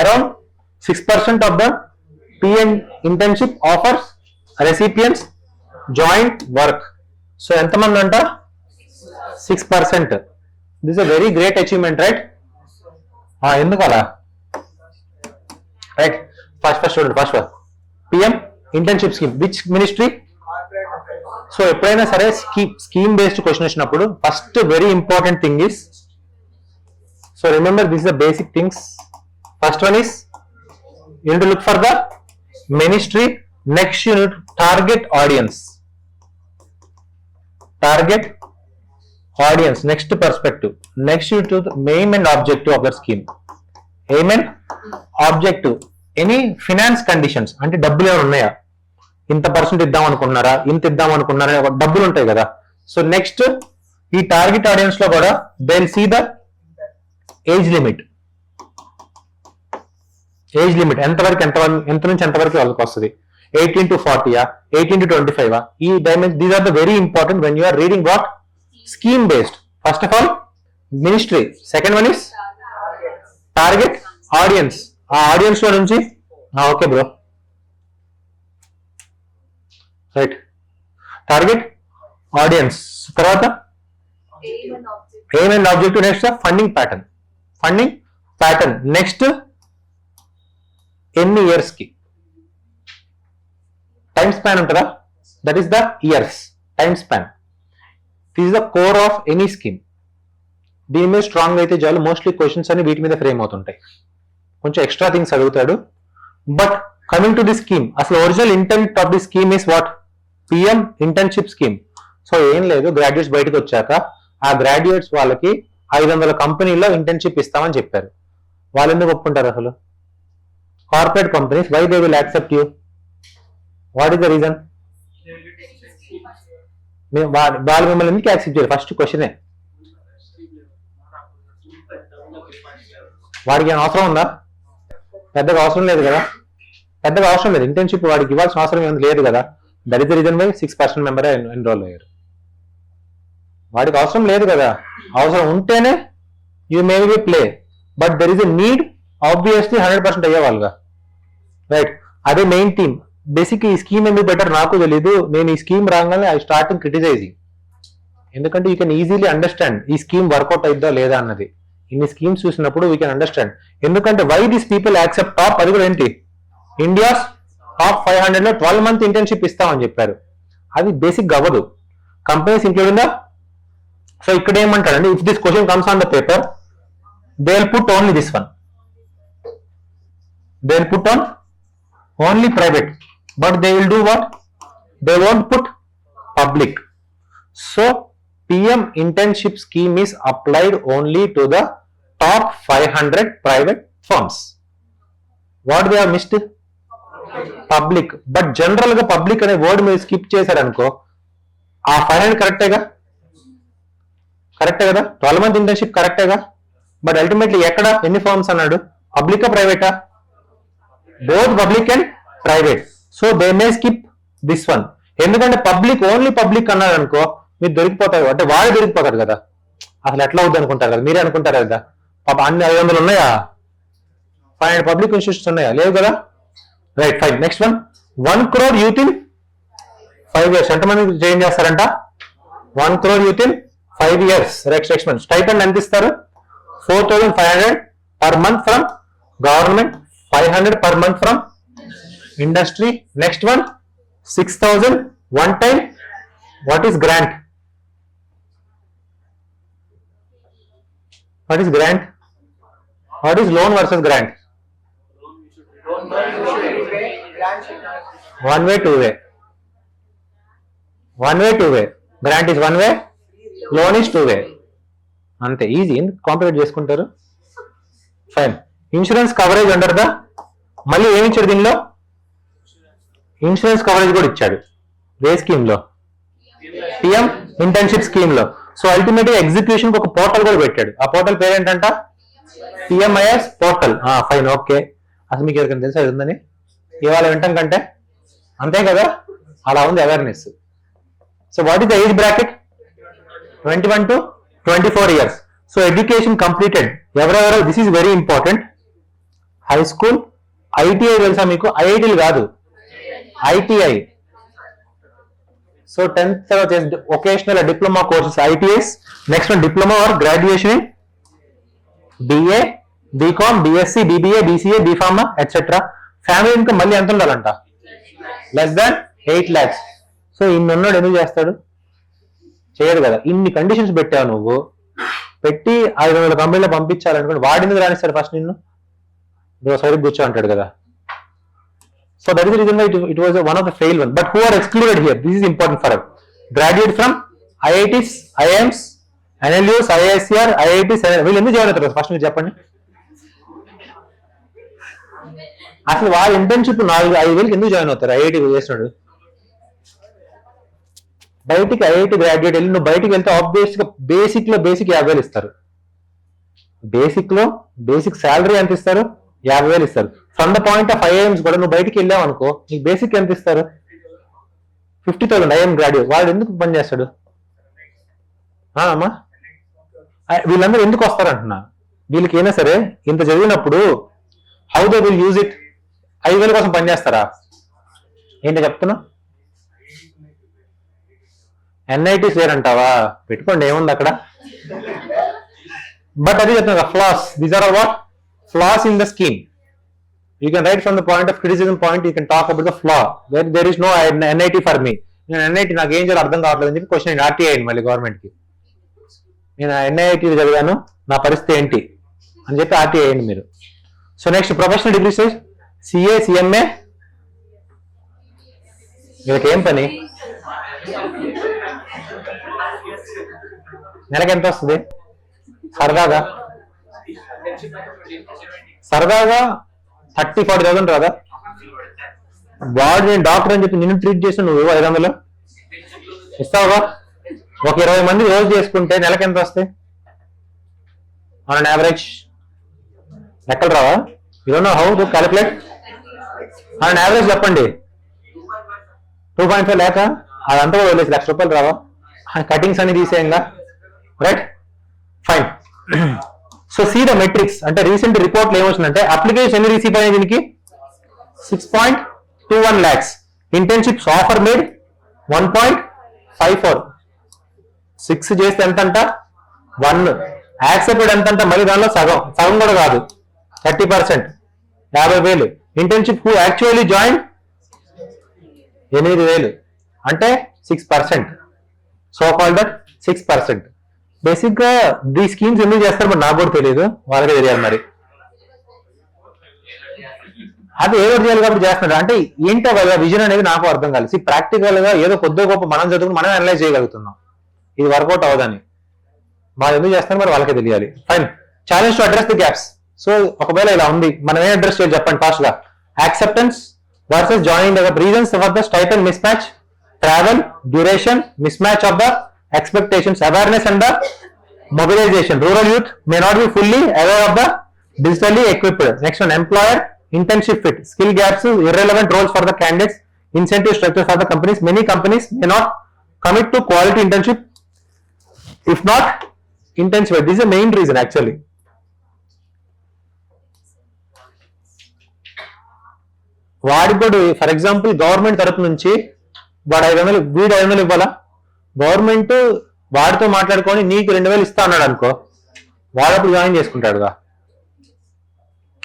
around 6% of the PM internship offers recipients joint work. So ఎంతమంది అంట 6%. This is a very great achievement, right? ఎందుకు అలా right? First చూడండి, first PM internship scheme, which ministry? So ఎప్పుడైనా సరే scheme based question వచ్చినప్పుడు first very important thing is, so remember this the basic things. First one is you need to look for the ministry. Next you need to target audience. Next perspective. Next you to the aim and objective of the scheme. Aim and objective. Any finance conditions అంటే డబ్బులు ఏమైనా ఉన్నాయా, ఇంత percent ఇద్దాం అనుకున్నారా, ఇంత ఇద్దాం అనుకున్నారా, డబ్బులు ఉంటాయి కదా. సో నెక్స్ట్ ఈ టార్గెట్ ఆడియన్స్ లో కూడా they will see the age limit. ఎంత నుంచి ఎంతవరకు వాళ్ళకి వస్తుంది, 18 to 40, 18 to 25. ఈ dimension, these are the very important when you are reading what scheme based. First of all ministry, second one is target audience. ఆ audience లో నుంచి okay bro right, target audience. తర్వాత aim and objective. Next funding pattern. Next ఎన్ని years కి time span ఉంటుందా, that is the years time span. This is the core of any scheme. దీని మీద strong అయితే చాలు, మోస్ట్లీ క్వశ్చన్స్ అన్ని వీటి మీద ఫ్రేమ్ అవుతుంటాయి. కొంచెం ఎక్స్ట్రా థింగ్స్ అడుగుతాడు. But coming to the scheme, అసలు original intent of the scheme is what? PM internship scheme. So ఏం లేదు, గ్రాడ్యుయేట్స్ బయటకు వచ్చాక ఆ గ్రాడ్యుయేట్స్ వాళ్ళకి 500 కంపెనీల్లో ఇంటర్న్షిప్ ఇస్తామని చెప్పారు. వాళ్ళు ఎందుకు ఒప్పుకుంటారు అసలు? Corporate companies, why they will accept you? What is the reason? వాళ్ళు మిమ్మల్ని ఎందుకు యాక్సెప్ట్ చేయరు? ఫస్ట్ క్వశ్చనే. వాడికి ఏమైనా అవసరం ఉందా? పెద్దగా అవసరం లేదు కదా. ఇంటర్న్షిప్ వాడికి ఇవ్వాల్సిన అవసరం ఏమి లేదు కదా. That is the reason why 6% member enroll అయ్యారు. వాడికి అవసరం లేదు కదా. అవసరం ఉంటేనే you may be play, but there is a need, obviously 100% అయ్యేవాళ్ళుగా, రైట్? అదే మెయిన్ థీమ్. బేసిక్ ఈ స్కీమ్ ఎందుకు బెటర్ నాకు తెలీదు. నేను ఈ స్కీమ్ రాగానే ఐ స్టార్ట్ క్రిటిసైజింగ్. ఎందుకంటే యూ కెన్ ఈజీలీ అండర్స్టాండ్ ఈ స్కీమ్ వర్కౌట్ అయిద్దా లేదా అన్నది. ఇన్ని స్కీమ్స్ చూసినప్పుడు వీ కెన్ అండర్స్టాండ్. ఎందుకంటే why these people accept top, అది కూడా ఏంటి, ఇండియాస్ టాప్ 500 లో 12 month ఇంటర్న్షిప్ ఇస్తామని చెప్పారు. అది బేసిక్ అవ్వదు. కంపెనీస్ ఇంక్లూడింగ్ ద, సో ఇక్కడ ఏమంటారండి, if this question comes on the paper they will put only this one, they will put on only private, but they will do what? They won't put public. So PM internship scheme is applied only to the top 500 private firms. What they have missed? Public. But general గా public అనే word మీరు skip చేశారు అనుకో, ఆ 500 కరెక్టే కదా. 12 month internship కరెక్టేగా. But ultimately ఎక్కడ ఎన్ని ఫర్మ్స్ అన్నాడు? పబ్లికా ప్రైవేటా? Both public and private. So they may skip this one. ఎందుకంటే పబ్లిక్, ఓన్లీ పబ్లిక్ అన్నాడు అనుకో మీరు దొరికిపోతారు, అంటే వాడు దొరికిపోతారు కదా. అసలు ఎట్లా అవుద్ది అనుకుంటారు కదా, మీరే అనుకుంటారు కదా. పాప అన్ని 500 ఉన్నాయా, 500 పబ్లిక్ ఇన్స్టిట్యూట్స్ ఉన్నాయా? లేవు కదా. Right, fine. Next one, 1 crore youth in 5 years. ఎంతమంది జాయిన్ చేస్తారంట? 1 crore youth in 5 years. Next one, stipend ఎంత ఇస్తారు? 4,500 per month from government, 500 per month from industry. Next one, 6,000 one time. What is grant? What is grant? What is loan versus grant? One way, two way. Grant is one way, loan is two way. అంతే, easy. ఎందుకు complicate చేసుకుంటారు? Fine. Insurance coverage under the, మళ్ళీ ఏమి ఇచ్చాడు దీనిలో? Insurance coverage కూడా ఇచ్చాడు. ఏ స్కీమ్ లో? PM ఇంటర్న్షిప్ స్కీమ్ లో. సో అల్టిమేట్ గా ఎగ్జిక్యూషన్ ఒక పోర్టల్ కూడా పెట్టాడు. ఆ పోర్టల్ పేరేంటంట? PMIS portal. Fine, okay. అసలు మీకు ఎవరికైనా తెలుసా అది ఉందని? ఇవాళ వింటాం కంటే అంతే కదా, అలా ఉంది awareness. So what is the age bracket? 21 to 24 years. So education completed ఎవరెవరో, this is very important. High school, ITI తెలుసా మీకు? ఐఐటీలు కాదు, ఐటీఐ. సో 10th తర్వాత vocational diploma courses ITIs. Next one diploma or graduation in BA, BCom, BSc, BBA, BCA, B Pharma etcetera. Family income మళ్ళీ ఎంత ఉండాలంట? Less than 8 lakhs. So ఇన్ని ఉన్నాడు ఎందుకు చేస్తాడు? చేయడు కదా. ఇన్ని కండిషన్స్ పెట్టావు నువ్వు, పెట్టి 500 కంపెనీలో పంపించాలనుకోండి, వాడి ఎందుకు రానిస్తాడు ఫస్ట్ నిన్ను? సైడ్ కూర్చో అంటాడు కదా. So that is the reason why it was one of the fail one. But who are excluded here? This is important for us. Graduate from IITs, IIMs, NLUs, IICR, IITs. వీళ్ళు ఎందుకు join అవుతారు first మీరు చెప్పండి. అసలు వాళ్ళ internship 4-5 వేలకి ఎందుకు join అవుతారు? ఐఐటీ చేస్తున్నాడు. బయటికి ఐఐటీ గ్రాడ్యుయేట్ వెళ్ళి నువ్వు బయటికి వెళ్తే ఆబ్వియస్ గా బేసిక్ 50,000 ఇస్తారు. బేసిక్ శాలరీ ఎంత ఇస్తారు? 50,000 ఇస్తారు. From the point of IIMs కూడా నువ్వు బయటికి వెళ్ళావు అనుకో, నీకు బేసిక్ ఎంత ఇస్తారు? 50,000. ఐఎం గ్రాడ్యుయేట్ వాడు ఎందుకు పని చేస్తాడు? అమ్మా వీళ్ళందరూ ఎందుకు వస్తారంటున్నా? వీళ్ళకి అయినా సరే ఇంత చదివినప్పుడు how they will use it? 5,000 కోసం పనిచేస్తారా? ఏంటి చెప్తున్నా? ఎన్ఐటీస్ వేరంటావా? పెట్టుకోండి, ఏముంది అక్కడ. బట్ అది చెప్తున్నా flaws. These are what flaws in the scheme. You can write from the point of criticism point, you can talk about the flaw. There is no NIT for me. నేను NIT నాకు ఏం చేయాలో అర్థం కావట్లేదు అని చెప్పి క్వశ్చన్ ఆర్టీ అయ్యింది మళ్ళీ గవర్నమెంట్ కి. నేను ఎన్ఐటీ చదివాను, నా పరిస్థితి ఏంటి అని చెప్పి ఆర్టీ అయ్యండి మీరు. So next professional degree size CA, CMA. వీళ్ళకి ఏం పని? నెలకి ఎంత వస్తుంది? సరదాగా 30,000-40,000 రాదా? వాడు నేను డాక్టర్ అని చెప్పి నిన్ను ట్రీట్ చేసి నువ్వు 500 ఇస్తావుగా? ఒక 20 మంది రోజు చేసుకుంటే నెలకి ఎంత వస్తాయి ఆన్ యావరేజ్? లెక్కలు రావా? You don't know how to calculate on average? చెప్పండి. 2.5 lakh. అదంతా కూడా వదిలేసి ₹1,00,000 రావా? కటింగ్స్ అన్ని తీసేయంగా. Right, fine. So see the metrics. అంటే రీసెంట్ రిపోర్ట్లు ఏమొచ్చిందంటే అప్లికేషన్ ఎన్ని రిసీవ్ అయ్యాయి దీనికి? 6.21 lakhs. Internships offer made 1.54. 6 చేస్తే ఎంత అంట? 1. యాక్సెప్టెడ్ ఎంత అంట? మళ్ళీ దానిలో సగం కూడా కాదు, 30%, 50,000. ఇంటర్న్షిప్ హూ యాక్చువల్లీ జాయిన్ 8,000 అంటే 6%. So call that 6%. బేసిక్ గా ఈ స్కీమ్స్ ఎందుకు చేస్తారు మరి నాకు కూడా తెలియదు, వాళ్ళకే తెలియాలి మరి. అది ఏదో చేయాలి కాబట్టి చేస్తున్నాడు. అంటే ఏంటో కదా విజన్ అనేది నాకు అర్థం కాలేదు. ప్రాక్టికల్ గా ఏదో కొద్దిగా గొప్ప మనం చదువుకుని మనం అనలైజ్ చేయగలుగుతున్నాం, ఇది వర్కౌట్ అవ్వదని. వాళ్ళు ఎందుకు చేస్తున్నారు మరి వాళ్ళకే తెలియాలి. Fine. Challenge to address the gaps. So ఒకవేళ ఇలా ఉంది, మనం ఏం అడ్రస్ చేయాలి చెప్పండి ఫాస్ట్ గా. Acceptance versus joining the reasons for the stipend miss match, travel, duration, miss match of the expectations, awareness and the mobilization. Rural youth may not be fully aware of the digitally equipped. Next one, employer internship fit, skill gaps, irrelevant roles for the candidates, incentive structure for the companies. Many companies may not commit to quality internship if not intensified. This is the main reason actually. వాడిపోడు for example government తరపు నుంచి వాడు 500 వీడు 500 ఇవ్వాలా? Government వాడితో మాట్లాడుకొని నీకు 2,000 ఇస్తా అన్నాడు అనుకో, వాడప్పుడు జాయిన్ చేసుకుంటాడుగా,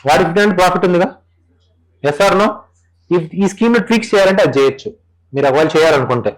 వాడికి ప్రాఫిట్ ఉందిగా. Yes or no? ఈ స్కీమ్ ట్వీక్స్ చేయాలంటే అది చేయొచ్చు మీరు ఒకవేళ చేయాలనుకుంటే.